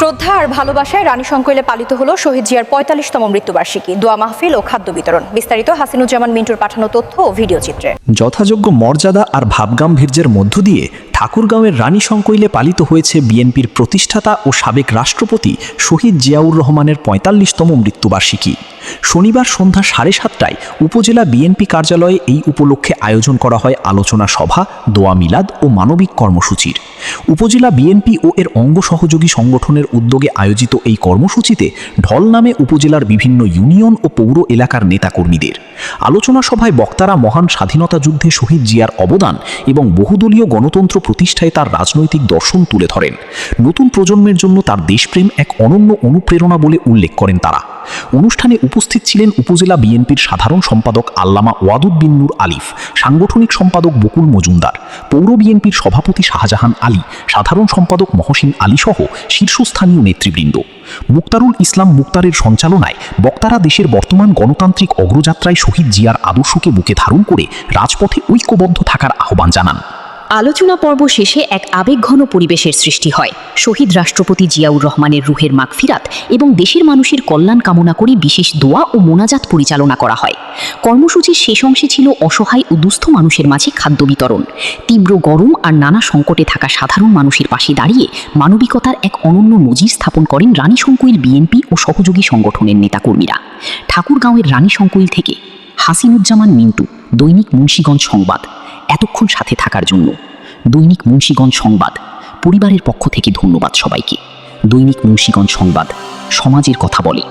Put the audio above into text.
শ্রদ্ধা আর ভালোবাসায় রানী সংকৈলে পালিত হলো শহীদ জিয়ার ৪৫তম মৃত্যুবার্ষিকী। দোয়া মাহফিল ও খাদ্য বিতরণ। বিস্তারিত হাসিনুজ্জামান মিন্টুর পাঠানো তথ্য ও ভিডিও চিত্রে। যথাযোগ্য মর্যাদা আর ভাবগাম্ভীর্যের মধ্য দিয়ে ঠাকুরগাঁওয়ের রানী সংকৈলে পালিত হয়েছে বিএনপির প্রতিষ্ঠাতা ও সাবেক রাষ্ট্রপতি শহীদ জিয়াউর রহমানের ৪৫তম মৃত্যুবার্ষিকী। শনিবার সন্ধ্যা ৭:৩০টায় উপজেলা বিএনপি কার্যালয়ে এই উপলক্ষে আয়োজন করা হয় আলোচনা সভা, দোয়া মিলাদ ও মানবিক কর্মসূচির। উপজেলা বিএনপি ও এর অঙ্গ সহযোগী সংগঠনের উদ্যোগে আয়োজিত এই কর্মসূচিতে ঢল নামে উপজেলার বিভিন্ন ইউনিয়ন ও পৌর এলাকার নেতাকর্মীদের। আলোচনা সভায় বক্তারা মহান স্বাধীনতা যুদ্ধে শহীদ জিয়ার অবদান এবং বহুদলীয় গণতন্ত্র প্রতিষ্ঠায় তার রাজনৈতিক দর্শন তুলে ধরেন। নতুন প্রজন্মের জন্য তার দেশপ্রেম এক অনন্য অনুপ্রেরণা বলে উল্লেখ করেন তারা। অনুষ্ঠানে উপস্থিত ছিলেন উপজেলা বিএনপির সাধারণ সম্পাদক আল্লামা ওয়াদুদ বিন নূর আলিফ, সাংগঠনিক সম্পাদক বকুল মজুমদার, পৌর বিএনপির সভাপতি শাহজাহান আলী, সাধারণ সম্পাদক মহসিন আলী সহ শীর্ষস্থানীয় নেতৃবৃন্দ। মুক্তারুল ইসলাম মুক্তারের সঞ্চালনায় বক্তারা দেশের বর্তমান গণতান্ত্রিক অগ্রযাত্রায় শহীদ জিয়ার আদর্শকে বুকে ধারণ করে রাজপথে ঐক্যবদ্ধ থাকার আহ্বান জানান। আলোচনা পর্ব শেষে এক আবেগঘন পরিবেশের সৃষ্টি হয়। শহীদ রাষ্ট্রপতি জিয়াউর রহমানের রুহের মাগফিরাত এবং দেশের মানুষের কল্যাণ কামনা করে বিশেষ দোয়া ও মোনাজাত পরিচালনা করা হয়। কর্মসূচির শেষ অংশে ছিল অসহায় ও দুস্থ মানুষের মাঝে খাদ্য বিতরণ। তীব্র গরম আর নানা সংকটে থাকা সাধারণ মানুষের পাশে দাঁড়িয়ে মানবিকতার এক অনন্য নজির স্থাপন করেন রানী সংকৈল বিএনপি ও সহযোগী সংগঠনের নেতাকর্মীরা। ঠাকুরগাঁওয়ের রানী সংকৈল থেকে হাসিনুজ্জামান মিন্টু, দৈনিক মুন্সিগঞ্জ সংবাদ। এতক্ষণ সাথে থাকার জন্য দৈনিক মুন্সিগঞ্জ সংবাদ পরিবারের পক্ষ থেকে ধন্যবাদ সবাইকে। দৈনিক মুন্সিগঞ্জ সংবাদ, সমাজের কথা বলে।